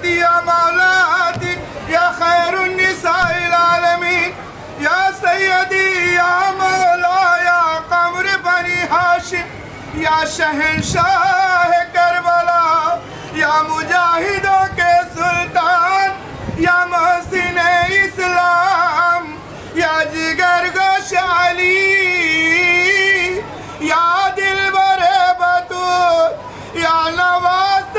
سیدی یا مولاتی یا خیر النساء العالمین یا سیدی یا مولا یا قمر بنی ہاشم یا شہنشاہ کربلا یا مجاہدوں کے سلطان یا محسن اسلام یا جگر گوش علی یا دلبر بطول یا نواز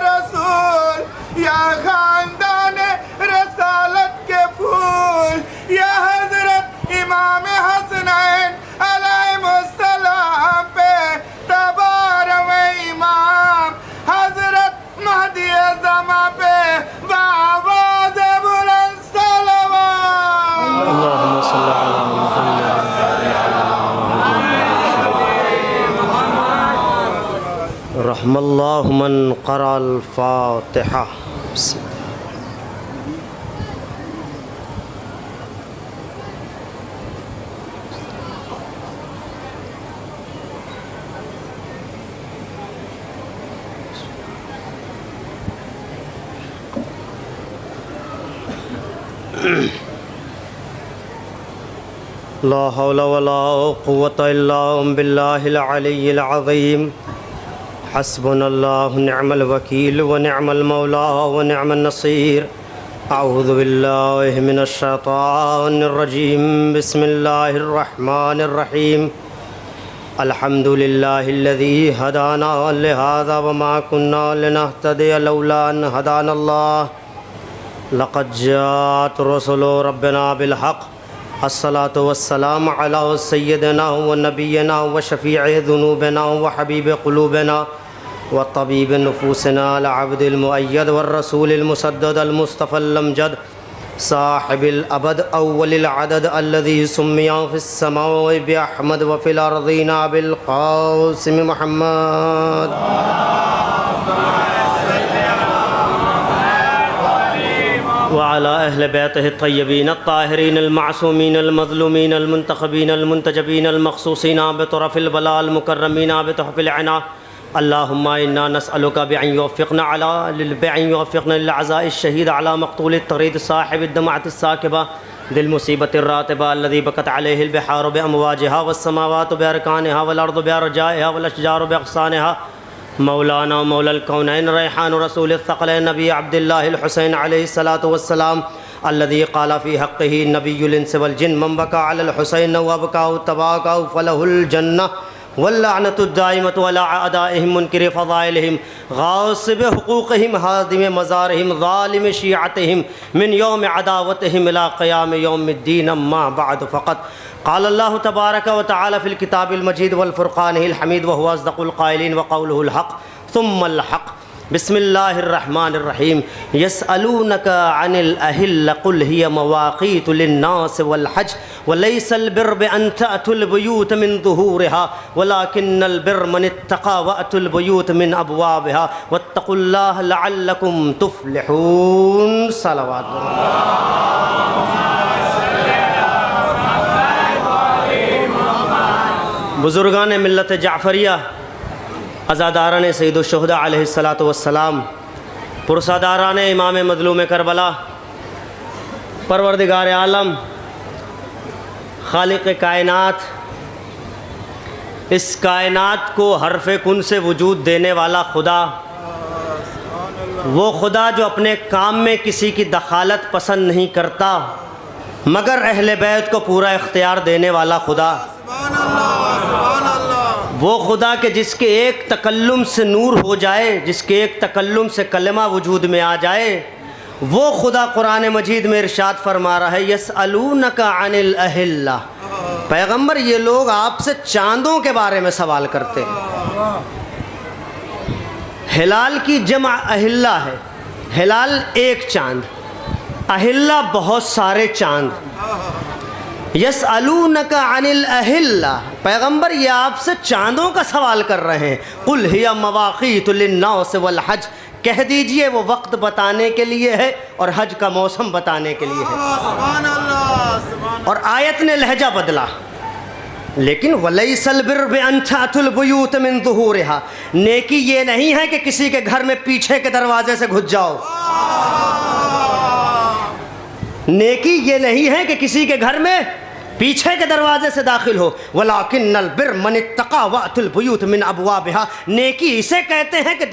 رسول یا خاندان رسالت کے پھول یا حضرت امام حسنین علیہ السلام پہ تبارم امام حضرت مہدی زمان پہ بآواز بلند صلوات اللہم صلی علی محمد رحم اللہ من قرأ الفاتحہ. لا حول ولا قوة إلا بالله العلي العظيم. حسبنا الله نعم الوكيل ونعم المولى ونعم النصير. أعوذ بالله من الشيطان الرجيم. بسم الله الرحمن الرحيم. الحمد لله الذي هدانا لهذا وما كنا لنهتدي لولا أن هدانا الله. لقد جاءت رسل ربنا بالحق. الصلاة والسلام على سيدنا ونبينا وشفيع ذنوبنا وحبيب قلوبنا وطبيب نفوسنا العبد المؤيد والرسول المسدد المصطفى الأمجد صاحب الأبد أول العدد الذي سمي في السماء بأحمد وفي الأرضين بالقاسم محمد. وعلى أهل بيته الطيبين الطاهرين المعصومين المظلومين المنتخبين المنتجبين المخصوصين بطرف البلاء المكرمين بتحف العناء. اللهم إنا نسألك بأن يوفقنا للعزاء الشهيد على مقتول الطريد صاحب الدمعة الساكبة ذي المصيبة الراتبة الذي بكت عليه البحار بأمواجها والسماوات بأركانها والأرض بأرجائها والأشجار بأغصانها. مولانا ومولا الكونين ريحان رسول الثقلين نبي عبد الله الحسين عليه الصلاة والسلام الذي قال في حقه نبي الإنس والجن من بكى على الحسين وبكاه تباكاه فله الجنة واللعنة الدائمة ولا أعدائهم منكر فضائلهم غاصب حقوقهم هادم مزارهم ظالم شيعتهم من يوم عداوتهم إلى قيام يوم الدين. أما بعد فقط قال الله تبارك وتعالى في الكتاب المجيد والفرقانه الحميد وهو أصدق القائلين وقوله الحق ثم الحق. بسم الله الرحمن الرحيم. يسألونك عن الأهلة قل هي مواقيت للناس والحج وليس البر بأن تأتوا البيوت من ظهورها ولكن البر من اتقى وأتوا البيوت من أبوابها واتقوا الله لعلكم تفلحون. صلوات بزرگان ملت جعفریہ، عزاداران سید الشہداء علیہ الصلاۃ والسلام، پرساداران امام مظلوم کربلا، پروردگار عالم، خالق کائنات، اس کائنات کو حرف کن سے وجود دینے والا خدا، وہ خدا جو اپنے کام میں کسی کی دخالت پسند نہیں کرتا مگر اہل بیت کو پورا اختیار دینے والا خدا، وہ خدا کہ جس کے ایک تکلم سے نور ہو جائے، جس کے ایک تکلم سے کلمہ وجود میں آ جائے، وہ خدا قرآن مجید میں ارشاد فرما رہا ہے یسألونک عن الأہلہ. پیغمبر یہ لوگ آپ سے چاندوں کے بارے میں سوال کرتے ہیں. ہلال کی جمع اہلہ ہے. ہلال ایک چاند، اہلہ بہت سارے چاند. یسألونک عن الأہلہ، پیغمبر یہ آپ سے چاندوں کا سوال کر رہے ہیں. قل ہی مواقیت للناس والحج، کہہ دیجئے وہ وقت بتانے کے لیے ہے اور حج کا موسم بتانے کے لیے ہے. اور آیت نے لہجہ بدلا، لیکن وَلَيْسَ الْبِرُّ بِأَن تَأْتُوا الْبُيُوتَ مِن ظُهُورِهَا، نیکی یہ نہیں ہے کہ کسی کے گھر میں پیچھے کے دروازے سے گھس جاؤ. نیکی یہ نہیں ہے کہ کسی کے گھر میں پیچھے کے دروازے سے داخل ہو، وَلَٰكِنَّ الْبِرَّ مَنِ اتَّقَىٰ وَأْتُوا الْبُيُوتَ مِنْ أَبْوَابِهَا، نیکی اسے کہتے ہیں کہ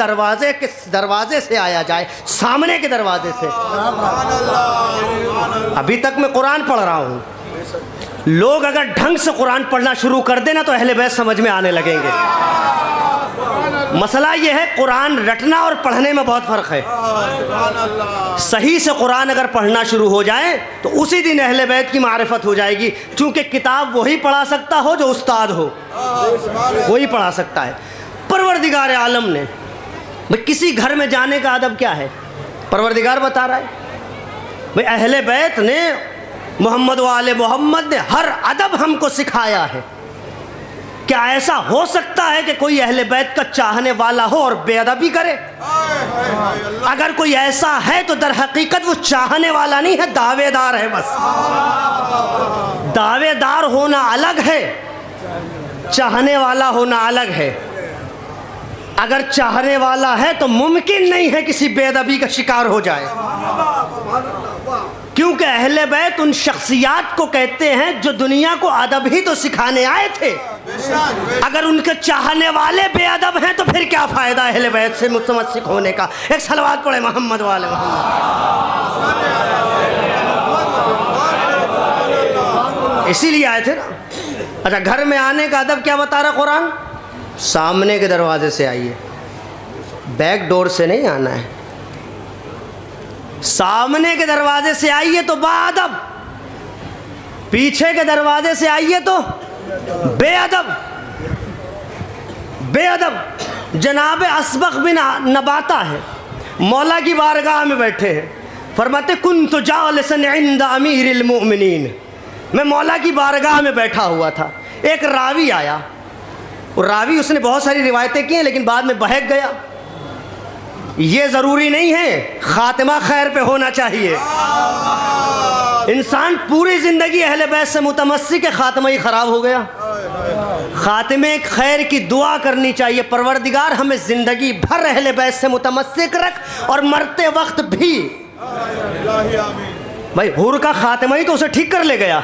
دروازے سے آیا جائے، سامنے کے دروازے سے۔ ابھی تک میں قرآن پڑھ رہا ہوں، لوگ اگر ڈھنگ سے قرآن پڑھنا شروع کر دینا تو اہل بیت سمجھ میں آنے لگیں گے۔ مسئلہ یہ ہے قرآن رٹنا اور پڑھنے میں بہت فرق ہے۔ صحیح سے قرآن اگر پڑھنا شروع ہو جائے تو اسی دن اہل بیت کی معرفت ہو جائے گی، چونکہ کتاب وہی پڑھا سکتا ہو جو استاد ہو، وہی پڑھا سکتا ہے۔ پروردگار عالم نے کسی گھر میں جانے کا ادب کیا ہے؟ پروردگار بتا رہا ہے بھئی اہل بیت نے، محمد و آل محمد نے ہر ادب ہم کو سکھایا ہے۔ کیا ایسا ہو سکتا ہے کہ کوئی اہل بیت کا چاہنے والا ہو اور بے ادبی کرے؟ اگر کوئی ایسا ہے تو در حقیقت وہ چاہنے والا نہیں ہے، دعوے دار ہے بس۔ دعوے دار ہونا الگ ہے، چاہنے والا ہونا الگ ہے۔ اگر چاہنے والا ہے تو ممکن نہیں ہے کسی بے ادبی کا شکار ہو جائے، کیونکہ اہل بیت ان شخصیات کو کہتے ہیں جو دنیا کو ادب ہی تو سکھانے آئے تھے۔ اگر ان کے چاہنے والے بے ادب ہیں تو پھر کیا فائدہ اہل بیت سے متمسک ہونے کا؟ ایک صلوات پڑھے محمد والے محمد۔ اسی لیے آئے تھے نا۔ اچھا، گھر میں آنے کا ادب کیا بتا رہا قرآن؟ سامنے کے دروازے سے آئیے، بیک ڈور سے نہیں آنا ہے، سامنے کے دروازے سے آئیے تو با ادب، پیچھے کے دروازے سے آئیے تو بے ادب۔ بے ادب جناب اسبغ بن نباتہ ہے، مولا کی بارگاہ میں بیٹھے ہیں، فرماتے کنت جالسا عند امیر المؤمنین، میں مولا کی بارگاہ میں بیٹھا ہوا تھا، ایک راوی آیا، اور راوی اس نے بہت ساری روایتیں کی ہیں لیکن بعد میں بہک گیا۔ یہ ضروری نہیں ہے، خاتمہ خیر پہ ہونا چاہیے۔ انسان پوری زندگی اہل بیت سے متمسک ہے، خاتمہ ہی خراب ہو گیا۔ خاتمے خیر کی دعا کرنی چاہیے، پروردگار ہمیں زندگی بھر اہل بیت سے متمسک رکھ اور مرتے وقت بھی۔ بھائی حور کا خاتمہ ہی تو اسے ٹھیک کر لے گیا،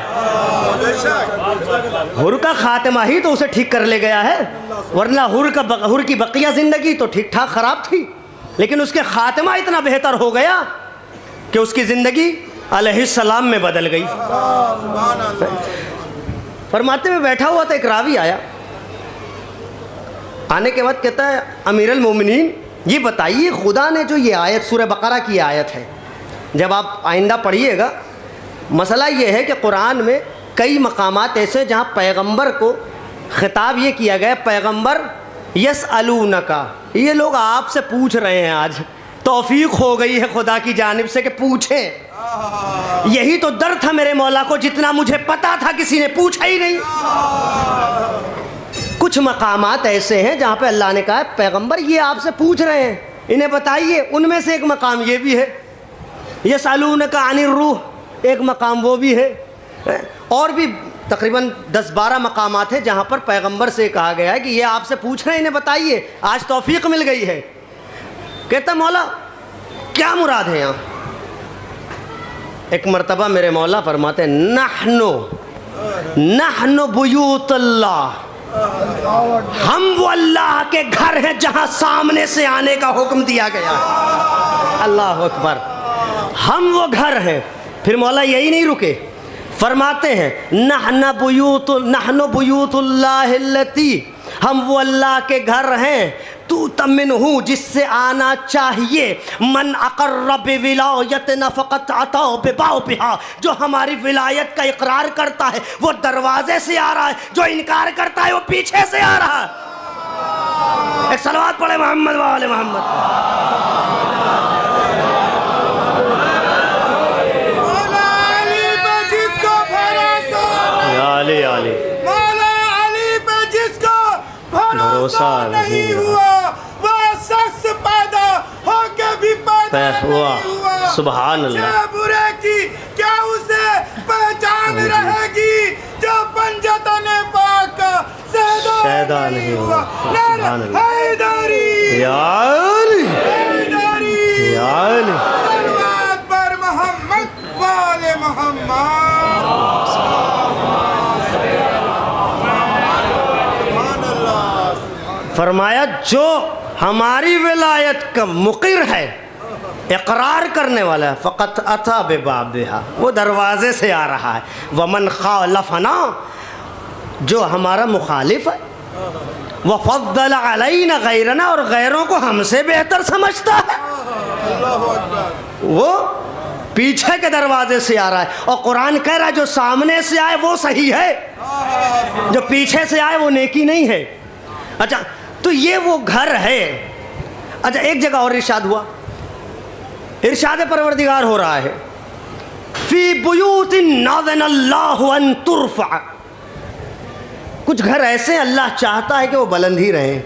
حور کا خاتمہ ہی تو اسے ٹھیک کر لے گیا ہے، ورنہ حور کی بقیہ زندگی تو ٹھیک ٹھاک خراب تھی، لیکن اس کے خاتمہ اتنا بہتر ہو گیا کہ اس کی زندگی علیہ السلام میں بدل گئی۔ فرماتے میں بیٹھا ہوا تھا، ایک راوی آیا، آنے کے بعد کہتا ہے امیر المومنین یہ بتائیے خدا نے جو یہ آیت سورہ بقرہ کی آیت ہے، جب آپ آئندہ پڑھیے گا، مسئلہ یہ ہے کہ قرآن میں کئی مقامات ایسے جہاں پیغمبر کو خطاب یہ کیا گیا، پیغمبر یسألونکا، یہ لوگ آپ سے پوچھ رہے ہیں، آج توفیق ہو گئی ہے خدا کی جانب سے کہ پوچھیں۔ یہی تو ڈر تھا میرے مولا کو، جتنا مجھے پتا تھا کسی نے پوچھا ہی نہیں۔ کچھ مقامات ایسے ہیں جہاں پہ اللہ نے کہا پیغمبر یہ آپ سے پوچھ رہے ہیں، انہیں بتائیے۔ ان میں سے ایک مقام یہ بھی ہے، یسألونکا عن الروح، ایک مقام وہ بھی ہے، اور بھی تقریباً 10-12 مقامات ہیں جہاں پر پیغمبر سے کہا گیا ہے کہ یہ آپ سے پوچھ رہے ہیں، انہیں بتائیے، آج توفیق مل گئی ہے۔ کہتا مولا کیا مراد ہے یہاں؟ ایک مرتبہ میرے مولا فرماتے ہیں نحن بیوت اللہ، ہم وہ اللہ کے گھر ہیں جہاں سامنے سے آنے کا حکم دیا گیا ہے۔ اللہ اکبر، ہم وہ گھر ہیں۔ پھر مولا یہی نہیں رکے، فرماتے ہیں نحن بیوت اللہ التی، ہم وہ اللہ کے گھر ہیں تو تمنہ جس سے آنا چاہیے، من اقر بولایتنا فقط عطا ببابھا، جو ہماری ولایت کا اقرار کرتا ہے وہ دروازے سے آ رہا ہے، جو انکار کرتا ہے وہ پیچھے سے آ رہا ہے۔ ایک صلوات پڑھے محمد وآل محمد۔ علی علی مولا علی پہ جس کو بھروسہ نہیں ہوا وہ شخص پیدا ہو کے بھی پیدا نہیں ہوا۔ سبحان اللہ۔ برے کی کیا اسے پہچان رہے گی جو پنجتن پاک کا شہدا نہیں ہوا۔ سبحان اللہ۔ حیدری یا علی حیدری یا علی، صلوات پر محمد وآل محمد۔ فرمایا جو ہماری ولایت کا مقر ہے، اقرار کرنے والا ہے، فقط اتى ببابها، وہ دروازے سے آ رہا ہے، ومن خالفنا، جو ہمارا مخالف ہے، وفضل علینا غیرنا، اور غیروں کو ہم سے بہتر سمجھتا ہے، وہ پیچھے کے دروازے سے آ رہا ہے۔ اور قرآن کہہ رہا ہے جو سامنے سے آئے وہ صحیح ہے، جو پیچھے سے آئے وہ نیکی نہیں ہے۔ اچھا تو یہ وہ گھر ہے۔ اچھا ایک جگہ اور ارشاد ہوا، ارشاد پروردگار ہو رہا ہے، فی بیوت اذن اللہ ان ترفع، کچھ گھر ایسے ہیں اللہ چاہتا ہے کہ وہ بلند ہی رہیں،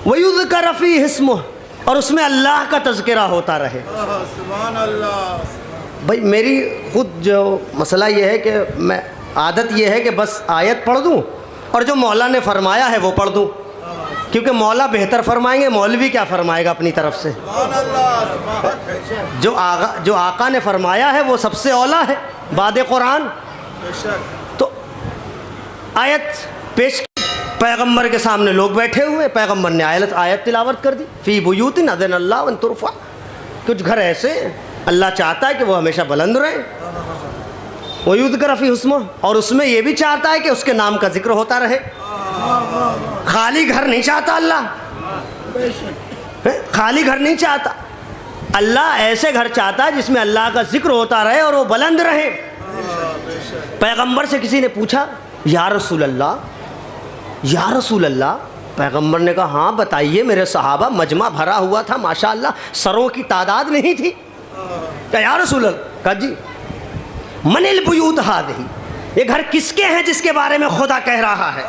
وَيُذْكَرَ فِيهِ اسْمُهُ، اور اس میں اللہ کا تذکرہ ہوتا رہے۔ سبحان اللہ۔ بھائی میری خود جو مسئلہ یہ ہے کہ میں عادت یہ ہے کہ بس آیت پڑھ دوں اور جو مولا نے فرمایا ہے وہ پڑھ دوں، کیونکہ مولا بہتر فرمائیں گے، مولوی کیا فرمائے گا اپنی طرف سے۔ جو آقا نے فرمایا ہے وہ سب سے اولیٰ ہے بعد قرآن۔ تو آیت پیش کی، پیغمبر کے سامنے لوگ بیٹھے ہوئے، پیغمبر نے آیت تلاوت کر دی، فی بیوت اذن اللہ ان ترفع، کچھ گھر ایسے ہیں اللہ چاہتا ہے کہ وہ ہمیشہ بلند رہیں، وَيُذْكَرَ فِيهِ اسْمُهُ، اور اس میں یہ بھی چاہتا ہے کہ اس کے نام کا ذکر ہوتا رہے۔ خالی گھر نہیں چاہتا اللہ، خالی گھر نہیں چاہتا اللہ، ایسے گھر چاہتا ہے جس میں اللہ کا ذکر ہوتا رہے اور وہ بلند رہے۔ پیغمبر سے کسی نے پوچھا یا رسول اللہ، یا رسول اللہ، پیغمبر نے کہا ہاں بتائیے میرے صحابہ، مجمع بھرا ہوا تھا ماشاءاللہ، سروں کی تعداد نہیں تھی۔ کہ یا رسول اللہ، کہا جی من البیوت ہذہ، یہ گھر کس کے ہیں جس کے بارے میں خدا کہہ رہا ہے؟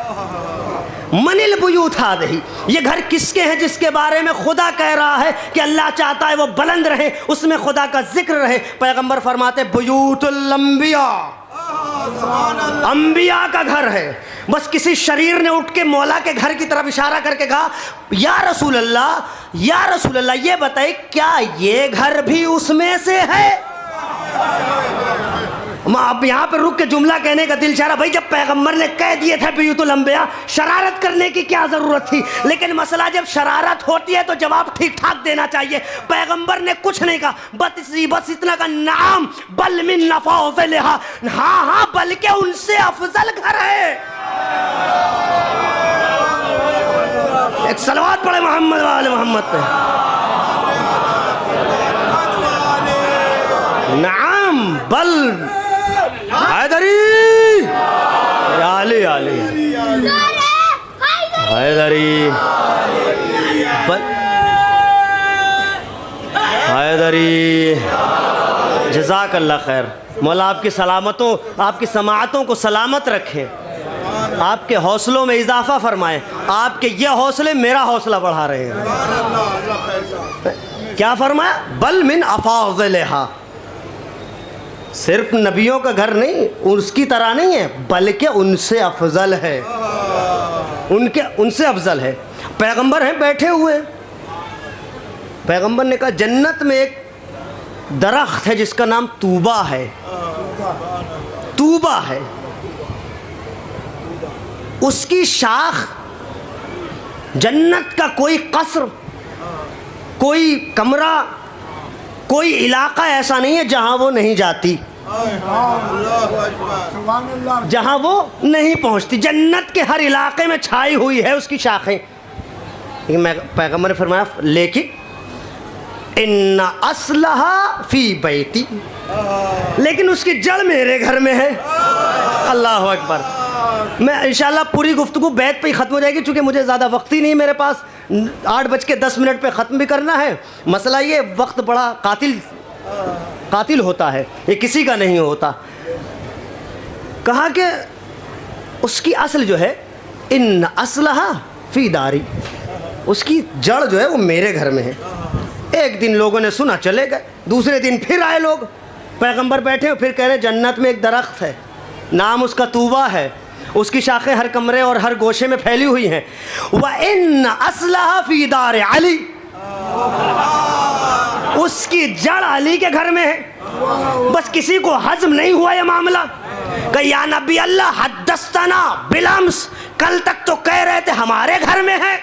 من البیوت ہذہ، یہ گھر کس کے ہیں جس کے بارے میں خدا کہہ رہا ہے کہ اللہ چاہتا ہے وہ بلند رہے، اس میں خدا کا ذکر رہے؟ پیغمبر فرماتے بیوت الانبیاء، انبیاء کا گھر ہے۔ بس کسی شریر نے اٹھ کے مولا کے گھر کی طرف اشارہ کر کے کہا یا رسول اللہ، یا رسول اللہ یہ بتائیں کیا یہ گھر بھی اس میں سے ہے؟ اب یہاں پہ رک کے جملہ کہنے کا دل چاہ رہا، بھائی جب پیغمبر نے کہہ دیے تھے بیوت الانبیاء، شرارت کرنے کی کیا ضرورت تھی؟ لیکن مسئلہ جب شرارت ہوتی ہے تو جواب ٹھیک ٹھاک دینا چاہیے۔ پیغمبر نے کچھ نہیں کہا، بس اتنا کا نعم بل من افضلھا، ہاں ہاں بلکہ ان سے افضل گھر ہے۔ ایک صلوات پڑھے محمد و آل محمد پہ۔ نعم بل حیدری، علی علی حیدری، حیدری، جزاک اللہ خیر۔ مولا آپ کی سلامتوں، آپ کی سماعتوں کو سلامت رکھیں، آپ کے حوصلوں میں اضافہ فرمائیں، آپ کے یہ حوصلے میرا حوصلہ بڑھا رہے ہیں۔ کیا فرمایا؟ بل من افاضلھا، صرف نبیوں کا گھر نہیں، اس کی طرح نہیں ہے بلکہ ان سے افضل ہے، ان سے افضل ہے۔ پیغمبر ہیں بیٹھے ہوئے، پیغمبر نے کہا جنت میں ایک درخت ہے جس کا نام طوبہ ہے، طوبہ ہے، اس کی شاخ، جنت کا کوئی قصر، کوئی کمرہ، کوئی علاقہ ایسا نہیں ہے جہاں وہ نہیں جاتی، جہاں وہ نہیں پہنچتی، جنت کے ہر علاقے میں چھائی ہوئی ہے اس کی شاخیں۔ پیغمبر نے فرمایا لیکن ان اصلھا فی بیتی، لیکن اس کی جڑ میرے گھر میں ہے۔ اللہ اکبر۔ میں انشاءاللہ پوری گفتگو بیت پہ ہی ختم ہو جائے گی، چونکہ مجھے زیادہ وقت ہی نہیں میرے پاس، 8:10 پہ ختم بھی کرنا ہے۔ مسئلہ یہ وقت بڑا قاتل ہوتا ہے، یہ کسی کا نہیں ہوتا۔ کہا کہ اس کی اصل جو ہے ان اصلھا فی داری، اس کی جڑ جو ہے وہ میرے گھر میں ہے۔ ایک دن لوگوں نے سنا چلے گئے، دوسرے دن پھر آئے لوگ، پیغمبر بیٹھے ہو، پھر کہہ رہے جنت میں ایک درخت ہے، نام اس کا طوبہ ہے، اس کی شاخیں ہر کمرے اور ہر گوشے میں پھیلی ہوئی ہیں۔ وَإِنَّ أَصْلَهَا فِي دَارِ عَلِي، اس کی جڑ علی کے گھر میں ہے۔ بس کسی کو ہضم نہیں ہوا یہ معاملہ کہ یا نبی اللہ حدثتنا بالامس، کل تک تو کہہ رہے تھے ہمارے گھر میں ہے،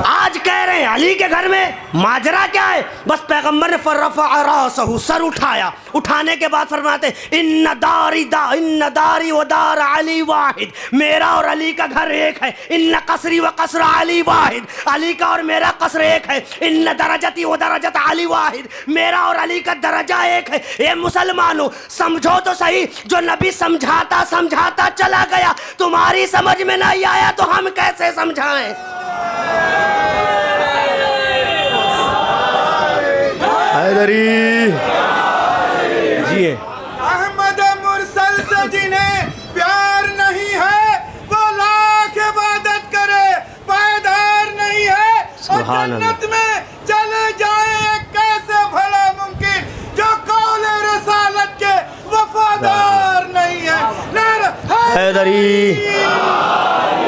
آج کہہ رہے ہیں علی کے گھر میں، ماجرا کیا ہے؟ بس پیغمبر نے فرفع راسہ، سر اٹھایا، اٹھانے کے بعد فرماتے ان داری و دار علی واحد، میرا اور علی کا گھر ایک ہے، ان قصری و قصر علی واحد، علی کا اور میرا قصر ایک ہے، ان درجتی و درجت علی واحد، میرا اور علی کا درجہ ایک ہے۔ اے مسلمانوں سمجھو تو صحیح، جو نبی سمجھاتا سمجھاتا چلا گیا، تمہاری سمجھ میں نہیں آیا تو ہم کیسے سمجھائیں؟ حیدری جی احمد مرسل سے جنہیں پیار نہیں ہے وہ لاکھ عبادت کرے پائیدار نہیں ہے، اور سبحان اللہ۔ جنت میں چلے جائیں کیسے بھلا ممکن جو قول رسالت کے وفادار نہیں ہے۔ حیدری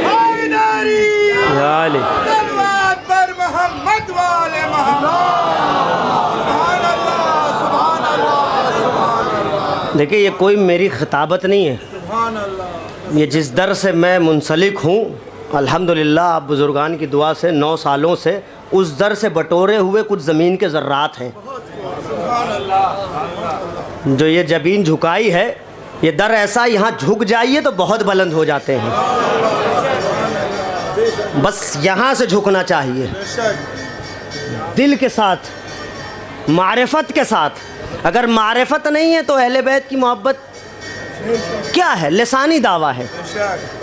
حیدری یا علی، صلوات پر محمد والے محمد۔ سبحان اللہ سبحان اللہ سبحان اللہ دیکھیں یہ کوئی میری خطابت نہیں ہے، سبحان اللہ۔ یہ جس در سے میں منسلک ہوں الحمدللہ آپ بزرگان کی دعا سے 9 سالوں سے اس در سے بٹورے ہوئے کچھ زمین کے ذرات ہیں۔ جو یہ جبین جھکائی ہے، یہ در ایسا یہاں جھک جائیے تو بہت بلند ہو جاتے ہیں، بس یہاں سے جھکنا چاہیے، دل کے ساتھ، معرفت کے ساتھ۔ اگر معرفت نہیں ہے تو اہل بیت کی محبت کیا ہے؟ لسانی دعویٰ ہے۔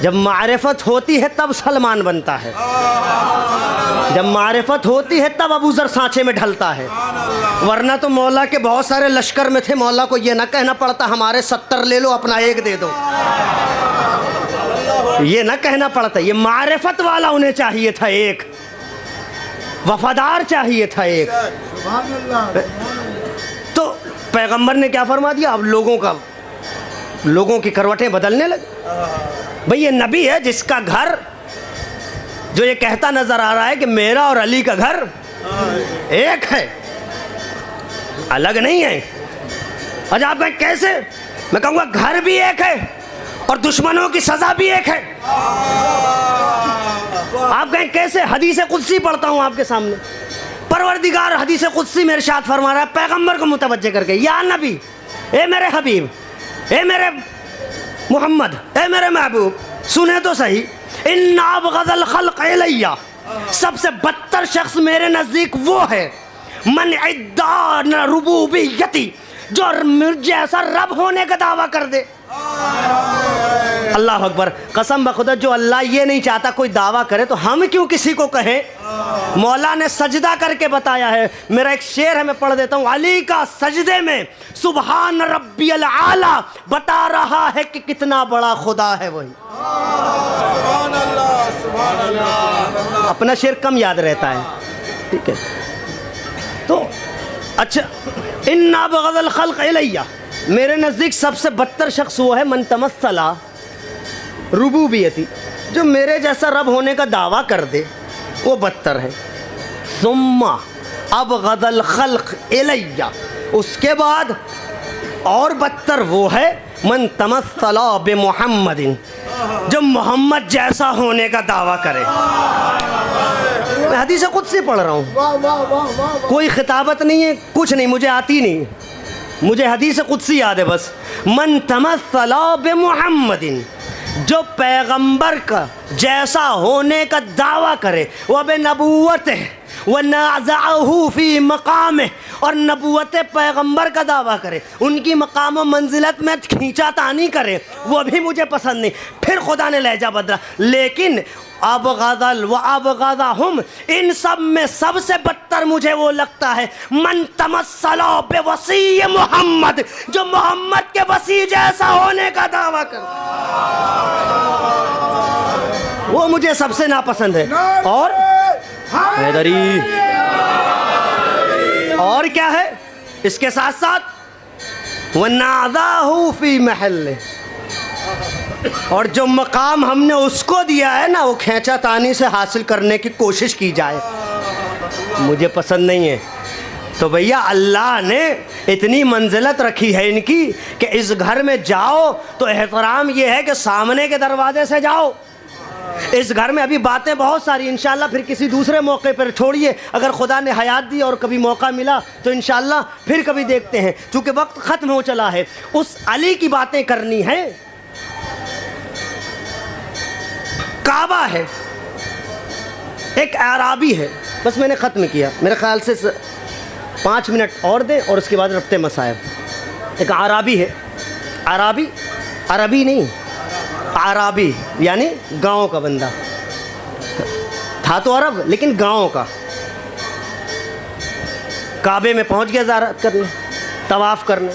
جب معرفت ہوتی ہے تب سلمان بنتا ہے، جب معرفت ہوتی ہے تب ابو ذر سانچے میں ڈھلتا ہے، ورنہ تو مولا کے بہت سارے لشکر میں تھے، مولا کو یہ نہ کہنا پڑتا ہمارے 70 لے لو اپنا 1 دے دو، یہ نہ کہنا پڑتا، یہ معرفت والا انہیں چاہیے تھا، ایک وفادار چاہیے تھا ایک۔ تو پیغمبر نے کیا فرما دیا؟ اب لوگوں کی کروٹیں بدلنے لگے۔ بھئی یہ نبی ہے جس کا گھر، جو یہ کہتا نظر آ رہا ہے کہ میرا اور علی کا گھر ایک ہے، الگ نہیں ہے۔ آج آپ کہیں کیسے؟ میں کہوں گا گھر بھی ایک ہے اور دشمنوں کی سزا بھی ایک ہے۔ آپ کہیں کیسے؟ حدیث قدسی پڑھتا ہوں آپ کے سامنے، پروردگار حدیث قدسی میں ارشاد فرما رہا ہے پیغمبر کو متوجہ کر کے، یا نبی، اے میرے حبیب، اے میرے محمد، اے میرے محبوب، سنیں تو صحیح، ان ابغض الخلق الیہ، سب سے بدتر شخص میرے نزدیک وہ ہے من ادعا ربوبیتی، جو مجھے ایسا رب ہونے کا دعویٰ کر دے۔ اللہ اکبر، قسم بخدا جو اللہ یہ نہیں چاہتا کوئی دعویٰ کرے تو ہم کیوں کسی کو کہیں؟ مولا نے سجدہ کر کے بتایا ہے، میرا ایک شعر ہے میں پڑھ دیتا ہوں، علی کا سجدے میں سبحان ربی العالی بتا رہا ہے کہ کتنا بڑا خدا ہے وہی۔ سبحان اللہ سبحان اللہ۔ اپنا شعر کم یاد رہتا ہے، ٹھیک ہے؟ تو اچھا، ان ابغض الخلق الیہ، میرے نزدیک سب سے بدتر شخص وہ ہے من تمثل ربوبیتی، جو میرے جیسا رب ہونے کا دعویٰ کر دے، وہ بدتر ہے۔ ثم ابغض الخلق الیہ، اس کے بعد اور بدتر وہ ہے من تمثل بمحمد، جو محمد جیسا ہونے کا دعویٰ کرے۔ میں حدیث قدسی پڑھ رہا ہوں، کوئی خطابت نہیں ہے، کچھ نہیں، مجھے آتی نہیں، مجھے حدیث قدسی یاد ہے بس، من تمثل بمحمد، جو پیغمبر کا جیسا ہونے کا دعویٰ کرے، وبنبوتہ ونازعہ فی مقامہ، اور نبوت پیغمبر کا دعویٰ کرے، ان کی مقام و منزلت میں کھینچا تانی کرے، وہ بھی مجھے پسند نہیں۔ پھر خدا نے لہجہ بدلا، لیکن ابغض و ابغضہم، ان سب میں سب سے بدتر مجھے وہ لگتا ہے من تمثل بوصی محمد، جو محمد کے وصی جیسا ہونے کا دعویٰ کرے، وہ مجھے سب سے ناپسند ہے۔ اور حیدری، اور کیا ہے اس کے ساتھ ساتھ وَنَعْذَاهُ فِي مَحَلِّهِ، اور جو مقام ہم نے اس کو دیا ہے نا، وہ کھینچا تانی سے حاصل کرنے کی کوشش کی جائے، مجھے پسند نہیں ہے۔ تو بھیا اللہ نے اتنی منزلت رکھی ہے ان کی کہ اس گھر میں جاؤ تو احترام یہ ہے کہ سامنے کے دروازے سے جاؤ، اس گھر میں ابھی باتیں بہت ساری، انشاءاللہ پھر کسی دوسرے موقع پر چھوڑیے، اگر خدا نے حیات دی اور کبھی موقع ملا تو انشاءاللہ پھر کبھی دیکھتے ہیں، چونکہ وقت ختم ہو چلا ہے۔ اس علی کی باتیں کرنی ہیں۔ کعبہ ہے، ایک اعرابی ہے، بس میں نے ختم کیا، میرے خیال سے 5 منٹ اور دیں اور اس کے بعد ربط مصائب۔ ایک اعرابی ہے، عربی عربی نہیں، اعرابی یعنی گاؤں کا بندہ، تھا تو عرب لیکن گاؤں کا۔ کعبے میں پہنچ گیا زیارت کرنے، طواف کرنے،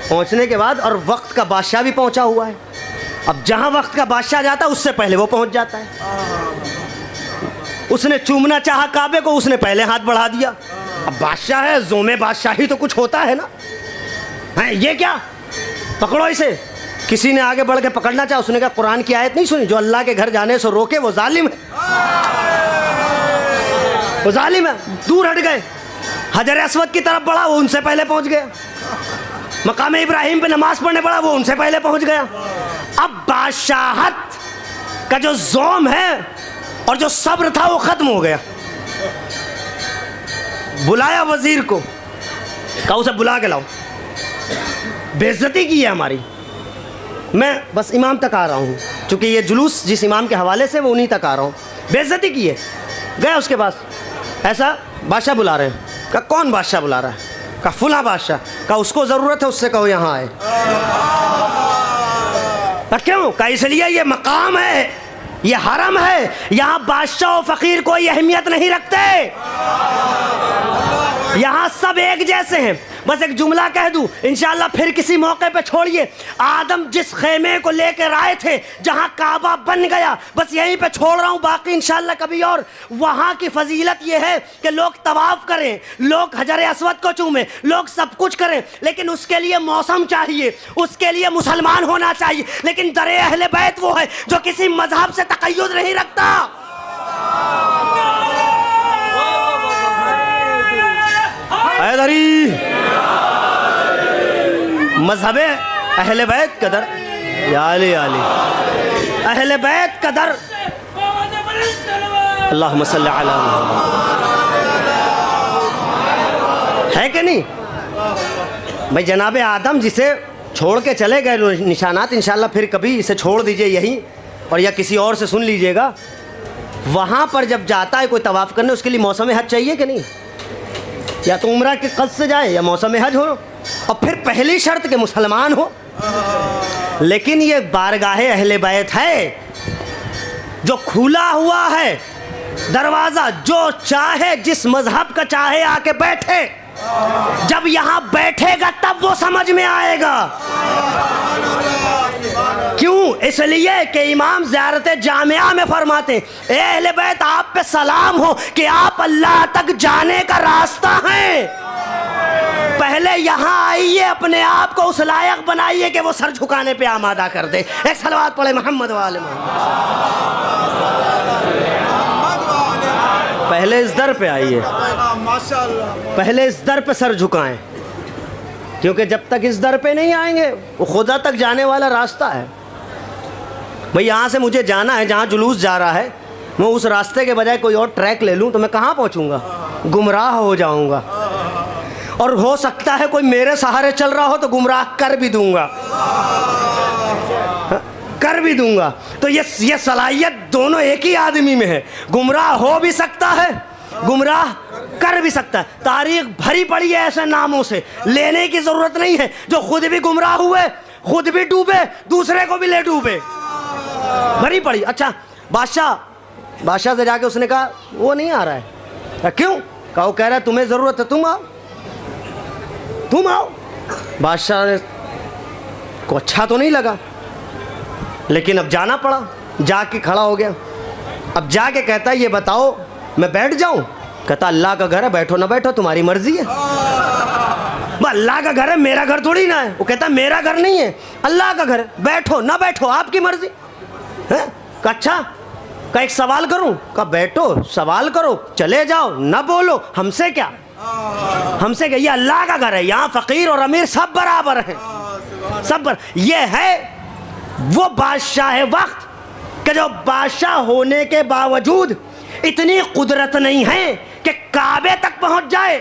پہنچنے کے بعد اور وقت کا بادشاہ بھی پہنچا ہوا ہے۔ اب جہاں وقت کا بادشاہ جاتا ہے اس سے پہلے وہ پہنچ جاتا ہے۔ اس نے چومنا چاہا کعبے کو، اس نے پہلے ہاتھ بڑھا دیا۔ اب بادشاہ ہے، زوم بادشاہی تو کچھ ہوتا ہے نا، یہ کیا، پکڑو اسے۔ کسی نے آگے بڑھ کے پکڑنا چاہا، اس نے کہا قرآن کی آیت نہیں سنی، جو اللہ کے گھر جانے سے روکے وہ ظالم ہے، وہ ظالم ہے۔ دور ہٹ گئے، حجر اسود کی طرف بڑھا، وہ ان سے پہلے پہنچ گیا۔ مقام ابراہیم پہ نماز پڑھنے پڑا، وہ ان سے پہلے پہنچ گیا۔ اب بادشاہت کا جو زوم ہے اور جو صبر تھا وہ ختم ہو گیا۔ بلایا وزیر کو، کہا اسے بلا کے لاؤ، بے عزتی کی ہے ہماری، میں بس امام تک آ رہا ہوں، چونکہ یہ جلوس جس امام کے حوالے سے وہ انہی تک آ رہا ہوں، بے عزتی کی ہے۔ گیا اس کے پاس، ایسا بادشاہ بلا رہے ہیں۔ کہا کون بادشاہ بلا رہا ہے؟ کہا فلاں بادشاہ۔ کہا اس کو ضرورت ہے، اس سے کہو یہاں آئے۔ کہا کیوں؟ کہا اس لیے یہ مقام ہے، یہ حرم ہے، یہاں بادشاہ و فقیر کوئی اہمیت نہیں رکھتے، یہاں سب ایک جیسے ہیں۔ بس ایک جملہ کہہ دوں، انشاءاللہ پھر کسی موقع پہ چھوڑیے۔ آدم جس خیمے کو لے کر آئے تھے، جہاں کعبہ بن گیا، بس یہیں پہ چھوڑ رہا ہوں، باقی انشاءاللہ کبھی اور۔ وہاں کی فضیلت یہ ہے کہ لوگ طواف کریں، لوگ حجر اسود کو چومیں، لوگ سب کچھ کریں، لیکن اس کے لیے موسم چاہیے، اس کے لیے مسلمان ہونا چاہیے۔ لیکن در اہل بیت وہ ہے جو کسی مذہب سے تقید نہیں رکھتا۔ حیدری مذہب اہل بیت قدر، یا علی علی اہل بیت قدر، اللہم صلی علی محمد، ہے کہ نہیں بھائی؟ جناب آدم جسے چھوڑ کے چلے گئے نشانات، انشاءاللہ پھر کبھی اسے چھوڑ دیجئے یہیں، اور یا کسی اور سے سن لیجئے گا۔ وہاں پر جب جاتا ہے کوئی طواف کرنے، اس کے لیے موسم حج چاہیے کہ نہیں؟ یا تو عمرہ کے قصد سے جائے یا موسم حج ہو، اور پھر پہلی شرط کہ مسلمان ہو۔ لیکن یہ بارگاہ اہل بیت ہے جو کھلا ہوا ہے دروازہ، جو چاہے جس مذہب کا چاہے آ کے بیٹھے، جب یہاں بیٹھے گا تب وہ سمجھ میں آئے گا۔ کیوں؟ اس لیے کہ امام زیارت جامعہ میں فرماتے ہیں، اے اہل بیت آپ پہ سلام ہو کہ آپ اللہ تک جانے کا راستہ ہیں۔ پہلے یہاں آئیے، اپنے آپ کو اس لائق بنائیے کہ وہ سر جھکانے پہ آمادہ کر دے۔ ایک صلوات پڑھے محمد وآل محمد۔ پہلے اس در پہ آئیے، پہلے اس در پہ سر جھکائیں، کیونکہ جب تک اس در پہ نہیں آئیں گے وہ خدا تک جانے والا راستہ ہے۔ بھئی یہاں سے مجھے جانا ہے جہاں جلوس جا رہا ہے، میں اس راستے کے بجائے کوئی اور ٹریک لے لوں تو میں کہاں پہنچوں گا؟ گمراہ ہو جاؤں گا، اور ہو سکتا ہے کوئی میرے سہارے چل رہا ہو تو گمراہ کر بھی دوں گا، کر بھی دوں گا۔ تو یہ صلاحیت دونوں ایک ہی آدمی میں ہے، گمراہ ہو بھی سکتا ہے، گمراہ کر بھی سکتا ہے۔ تاریخ بھری پڑی ہے ایسے ناموں سے، لینے کی ضرورت نہیں ہے، جو خود بھی گمراہ ہوئے، خود بھی ڈوبے، دوسرے کو بھی لے ڈوبے، بھری پڑی۔ اچھا بادشاہ سے جا کے اس نے کہا وہ نہیں آ رہا ہے۔ کیوں؟ کہا وہ کہہ رہا ہے تمہیں ضرورت ہے، تم آؤ، تم آؤ۔ بادشاہ کو اچھا تو نہیں لگا، لیکن اب جانا پڑا، جا کے کھڑا ہو گیا۔ اب جا کے کہتا ہے یہ بتاؤ میں بیٹھ جاؤں؟ کہتا اللہ کا گھر ہے، بیٹھو نہ بیٹھو تمہاری مرضی ہے۔ اللہ کا گھر ہے، میرا گھر تھوڑی نہ ہے۔ وہ کہتا میرا گھر نہیں ہے، اللہ کا گھر ہے، بیٹھو نہ بیٹھو آپ کی مرضی۔ کہا اچھا، کہا ایک سوال کروں؟ کہا بیٹھو سوال کرو، چلے جاؤ نہ بولو، ہم سے کیا، ہم سے کیا، یہ اللہ کا گھر ہے، یہاں فقیر اور امیر سب برابر ہیں، سب یہ ہے وہ بادشاہ وقت کہ جو بادشاہ ہونے کے باوجود اتنی قدرت نہیں ہے کہ کعبے تک پہنچ جائے،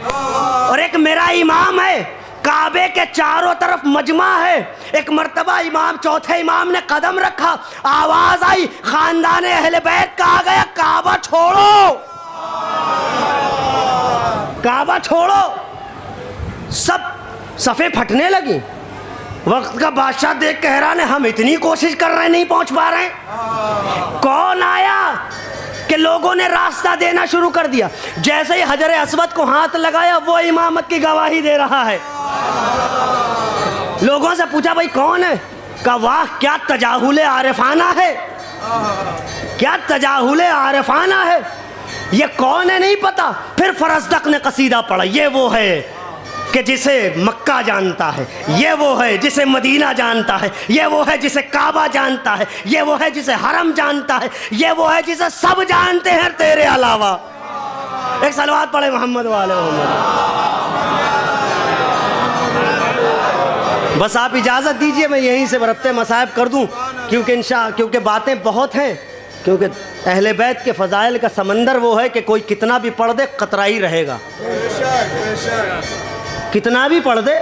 اور ایک میرا امام ہے کعبے کے چاروں طرف مجمع ہے. ایک مرتبہ امام چوتھے امام نے قدم رکھا، آواز آئی، خاندان اہل بیت کا آ گیا، کعبہ چھوڑو، کعبہ چھوڑو. سب صفیں پھٹنے لگی. وقت کا بادشاہ دیکھ کے حیران ہے، ہم اتنی کوشش کر رہے ہیں نہیں پہنچ پا رہے ہیں. کون آیا کہ لوگوں نے راستہ دینا شروع کر دیا. جیسے ہی حجر اسود کو ہاتھ لگایا وہ امامت کی گواہی دے رہا ہے. لوگوں سے پوچھا بھائی کون ہے؟ کہا واہ کیا تجاہل عارفانہ ہے، کیا تجاہل عارفانہ ہے. یہ کون ہے نہیں پتا. پھر فرزدق نے قصیدہ پڑھا، یہ وہ ہے کہ جسے مکہ جانتا ہے، یہ وہ ہے جسے مدینہ جانتا ہے، یہ وہ ہے جسے کعبہ جانتا ہے، یہ وہ ہے جسے حرم جانتا ہے، یہ وہ ہے جسے سب جانتے ہیں تیرے علاوہ. ایک صلوات پڑھے محمد والے محمد. بس آپ اجازت دیجئے میں یہیں سے بربط مصائب کر دوں، کیونکہ باتیں بہت ہیں، کیونکہ اہل بیت کے فضائل کا سمندر وہ ہے کہ کوئی کتنا بھی پڑھ دے قطرہ ہی رہے گا، کتنا بھی پڑھ دے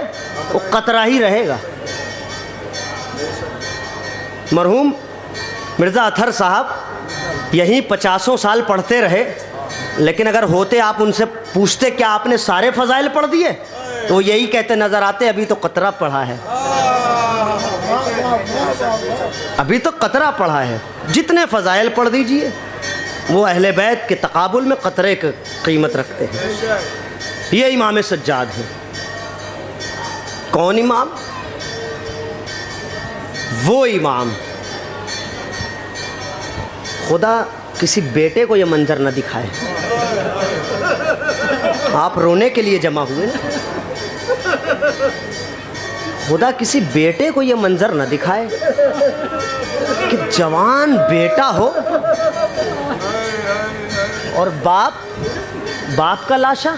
وہ قطرہ ہی رہے گا. مرحوم مرزا اطہر صاحب یہیں 50 سال پڑھتے رہے، لیکن اگر ہوتے آپ ان سے پوچھتے کیا آپ نے سارے فضائل پڑھ دیے تو وہ یہی کہتے نظر آتے ابھی تو قطرہ پڑھا ہے، ابھی تو قطرہ پڑھا ہے. جتنے فضائل پڑھ دیجئے وہ اہل بیت کے تقابل میں قطرے کی قیمت رکھتے ہیں. یہ امام سجاد ہیں. کون امام؟ وہ امام. خدا کسی بیٹے کو یہ منظر نہ دکھائے. آپ رونے کے لیے جمع ہوئے نا. خدا کسی بیٹے کو یہ منظر نہ دکھائے کہ جوان بیٹا ہو اور باپ کا لاشا.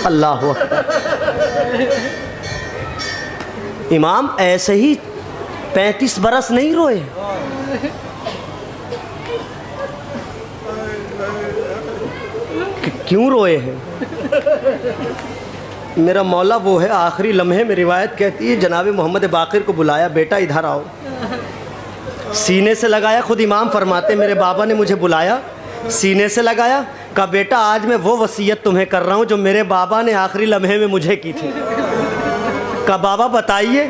اللہ اکبر. امام ایسے ہی 35 برس نہیں روئے. کیوں روئے ہیں؟ میرا مولا وہ ہے آخری لمحے میں روایت کہتی ہے جناب محمد باقر کو بلایا، بیٹا ادھر آؤ. سینے سے لگایا. خود امام فرماتے میرے بابا نے مجھے بلایا، سینے سے لگایا، کہا بیٹا آج میں وہ وصیت تمہیں کر رہا ہوں جو میرے بابا نے آخری لمحے میں مجھے کی تھی. کہا بابا بتائیے.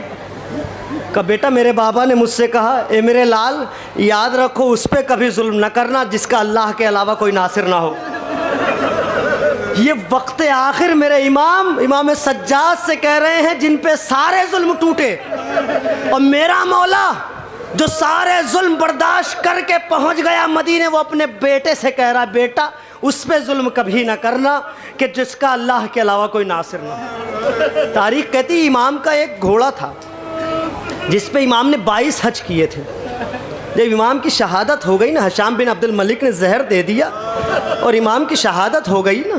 کہا بیٹا میرے بابا نے مجھ سے کہا اے میرے لال یاد رکھو اس پہ کبھی ظلم نہ کرنا جس کا اللہ کے علاوہ کوئی ناصر نہ ہو. یہ وقت آخر میرے امام سجاد سے کہہ رہے ہیں جن پہ سارے ظلم ٹوٹے، اور میرا مولا جو سارے ظلم برداشت کر کے پہنچ گیا مدینے، وہ اپنے بیٹے سے کہہ رہا بیٹا اس پہ ظلم کبھی نہ کرنا کہ جس کا اللہ کے علاوہ کوئی ناصر نہ ہو. تاریخ کہتی امام کا ایک گھوڑا تھا جس پہ امام نے 22 حج کیے تھے. جب امام کی شہادت ہو گئی نا، ہشام بن عبد الملک نے زہر دے دیا اور امام کی شہادت ہو گئی نا،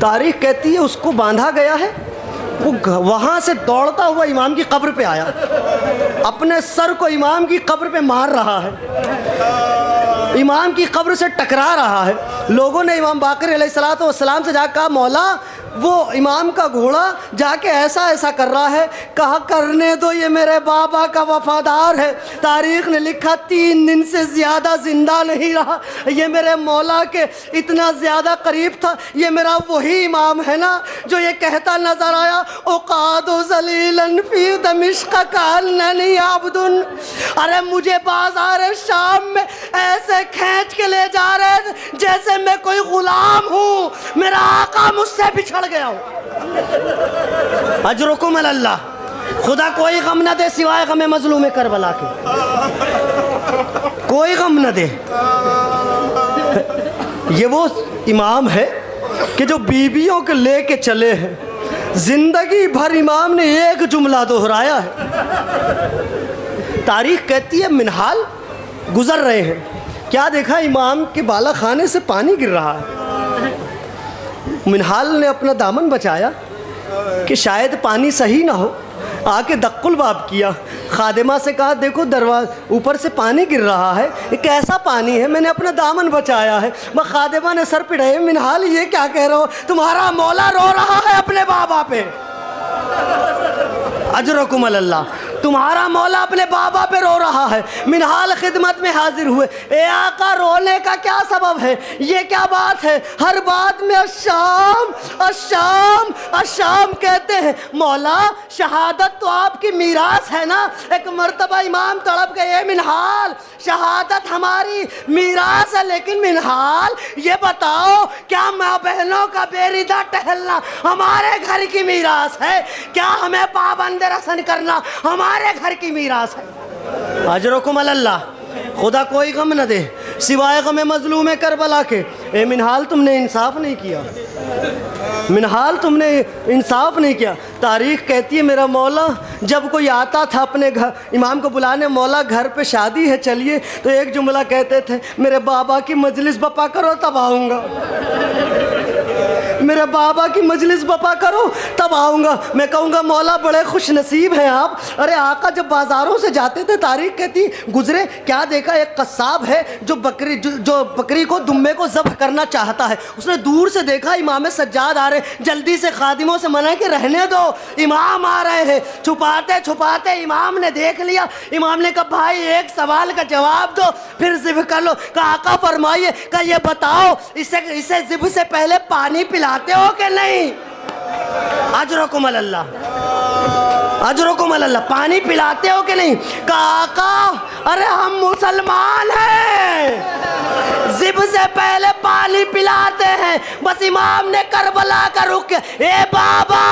تاریخ کہتی ہے اس کو باندھا گیا ہے. وہ وہاں سے دوڑتا ہوا امام کی قبر پہ آیا، اپنے سر کو امام کی قبر پہ مار رہا ہے، امام کی قبر سے ٹکرا رہا ہے. لوگوں نے امام باقر علیہ السلام سے جا کہا مولا وہ امام کا گھوڑا جا کے ایسا کر رہا ہے. کہا کرنے دو، یہ میرے بابا کا وفادار ہے. تاریخ نے لکھا 3 دن سے زیادہ زندہ نہیں رہا. یہ میرے مولا کے اتنا زیادہ قریب تھا. یہ میرا وہی امام ہے نا جو یہ کہتا نظر آیا اقعد ذلیلا فی دمشق کاننی عبد. ارے مجھے بازار شام میں ایسے کھینچ کے لے جا رہے جیسے میں کوئی غلام ہوں، میرا آقا مجھ سے بچھڑ گیا ہو. اجرکم اللہ. خدا کوئی غم نہ دے سوائے غم مظلوم کربلا کے، کوئی غم نہ دے. یہ وہ امام ہے کہ جو بیویوں کے لے کے چلے ہیں. زندگی بھر امام نے ایک جملہ دہرایا ہے. تاریخ کہتی ہے منہال گزر رہے ہیں، کیا دیکھا امام کے بالا خانے سے پانی گر رہا ہے. منہال نے اپنا دامن بچایا کہ شاید پانی صحیح نہ ہو، آ کے دق الباب کیا، خادمہ سے کہا دیکھو دروازہ اوپر سے پانی گر رہا ہے، یہ کیسا پانی ہے، میں نے اپنا دامن بچایا ہے۔ خادمہ نے سر پڑھائے، منہال یہ کیا کہہ رہے ہو، تمہارا مولا رو رہا ہے اپنے بابا پہ، اجرکم اللہ، تمہارا مولا اپنے بابا پہ رو رہا ہے۔ منہال خدمت میں حاضر ہوئے، اے آقا رونے کا کیا سبب ہے، یہ کیا بات ہے، ہر بات میں الشام الشام الشام کہتے ہیں۔ مولا شہادت تو آپ کی میراث ہے نا۔ ایک مرتبہ امام تڑپ گئے، منہال شہادت ہماری میراث ہے، لیکن منہال یہ بتاؤ کیا ماں بہنوں کا بے-ردہ ٹہلنا ہمارے گھر کی میراث ہے، کیا ہمیں پابند رسن کرنا ہمارے گھر کی میراث ہے؟ اجرکم اللہ، خدا کوئی غم نہ دے سوائے غم مظلوم کربلا کے۔ اے منہال تم نے انصاف نہیں کیا، منہال تم نے انصاف نہیں کیا۔ تاریخ کہتی ہے میرا مولا جب کوئی آتا تھا اپنے گھر امام کو بلانے، مولا گھر پہ شادی ہے چلیے، تو ایک جملہ کہتے تھے، میرے بابا کی مجلس بپا کرو تب آؤں گا، میرے بابا کی مجلس بپا کرو تب آؤں گا۔ میں کہوں گا مولا بڑے خوش نصیب ہیں آپ۔ ارے آقا جب بازاروں سے جاتے تھے، تاریخ کہتی گزرے، کیا دیکھا، ایک قصاب ہے جو بکری کو دمبے کو ذبح کرنا چاہتا ہے، اس نے دور سے دیکھا امام سجاد آ رہے، جلدی سے خادموں سے منع کہ رہنے دو امام آ رہے ہیں۔ چھپاتے چھپاتے امام نے دیکھ لیا، امام نے کہا بھائی ایک سوال کا جواب دو پھر ذبح کر لو۔ کہا آقا فرمائیے، کہا یہ بتاؤ اسے ذبح سے پہلے پانی پلاتے ہو کہ نہیں؟ اجرکم اللہ، اجرکم اللہ، پانی پلاتے ہو کہ نہیں؟ کہا آقا ارے ہم مسلمان ہیں، ذبح سے پہلے پانی پلاتے ہیں۔ بس امام نے کربلا کا رخ کیا، اے بابا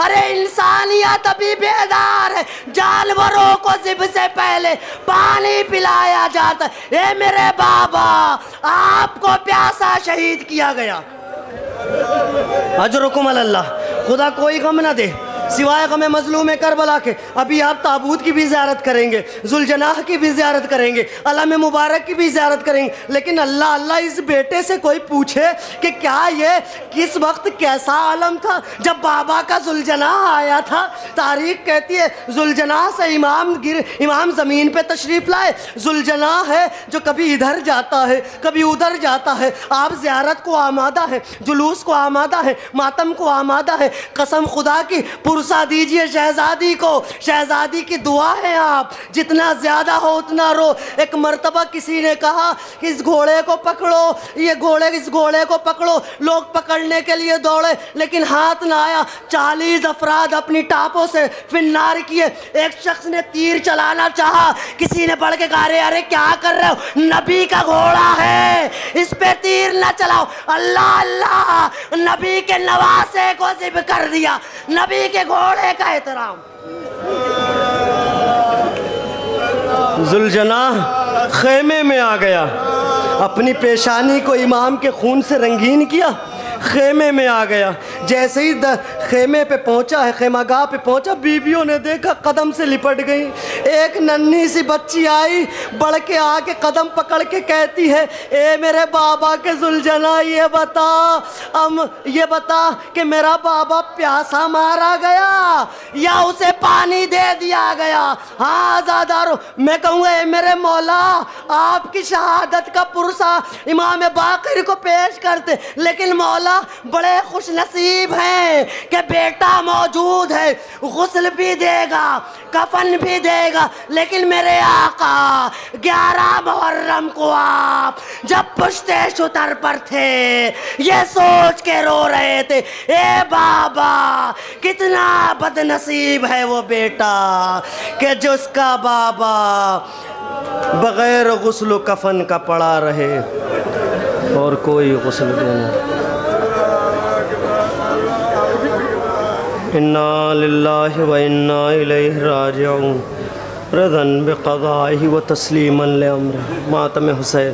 ارے انسانیت ابھی بیدار ہے، جانوروں کو ذبح سے پہلے پانی پلایا جاتا ہے۔ اے میرے بابا آپ کو پیاسا شہید کیا گیا۔ اجرکم اللہ، خدا کوئی غم نہ دے سوائے غم مظلوم کربلا کے۔ ابھی آپ تابوت کی بھی زیارت کریں گے، ذوالجناح کی بھی زیارت کریں گے، علم مبارک کی بھی زیارت کریں گے، لیکن اللہ اس بیٹے سے کوئی پوچھے کہ کیا یہ کس وقت کیسا عالم تھا جب بابا کا ذوالجناح آیا تھا؟ تاریخ کہتی ہے ذوالجناح سے امام زمین پہ تشریف لائے۔ ذوالجناح ہے جو کبھی ادھر جاتا ہے کبھی ادھر جاتا ہے، آپ زیارت کو آمادہ ہے، جلوس کو آمادہ ہے، ماتم کو آمادہ ہے۔ قسم خدا کی پرسا دیجئے شہزادی کو، شہزادی کی دعا ہے، آپ جتنا زیادہ ہو اتنا رو۔ ایک مرتبہ کسی نے کہا کہ اس گھوڑے کو پکڑو، اس گھوڑے کو پکڑو، لوگ پکڑنے کے لیے دوڑے لیکن ہاتھ نہ آیا۔ 40 افراد اپنی ٹاپوں سے فنار کیے، ایک شخص نے تیر چلانا چاہا، کسی نے بڑھ کے کہا ارے کیا کر رہے ہو، نبی کا گھوڑا ہے اس پہ تیر نہ چلاؤ۔ اللہ اللہ، نبی کے نواسے کو ذبح کر دیا، نبی کے گھوڑے کا احترام۔ ذوالجناح خیمے میں آ گیا، اپنی پیشانی کو امام کے خون سے رنگین کیا، خیمے میں آ گیا۔ جیسے ہی خیمے پہ پہنچا ہے، خیمہ گاہ پہ پہنچا، بیویوں نے دیکھا قدم سے لپٹ گئی۔ ایک ننھی سی بچی آئی، بڑھ کے آ کے قدم پکڑ کے کہتی ہے اے میرے بابا کے ذوالجناح یہ بتا کہ میرا بابا پیاسا مارا گیا یا اسے پانی دے دیا گیا؟ ہاں آزادارو، میں کہوں گا اے میرے مولا آپ کی شہادت کا پرسہ امام باقر کو پیش کرتے، لیکن مولا بڑے خوش نصیب ہیں کہ بیٹا موجود ہے، غسل بھی دے گا، کفن بھی دے گا۔ لیکن میرے آقا 11 محرم کو آپ جب پشتے شتر پر تھے یہ سوچ کے رو رہے تھے، اے بابا کتنا بد نصیب ہے وہ بیٹا کہ جس کا بابا بغیر غسل و کفن کا پڑا رہے اور کوئی غسل دینا۔ انا للہ و انا الیہ راجعون، رضا بقضائہ و تسلیما لامرہ۔ ماتم حسین۔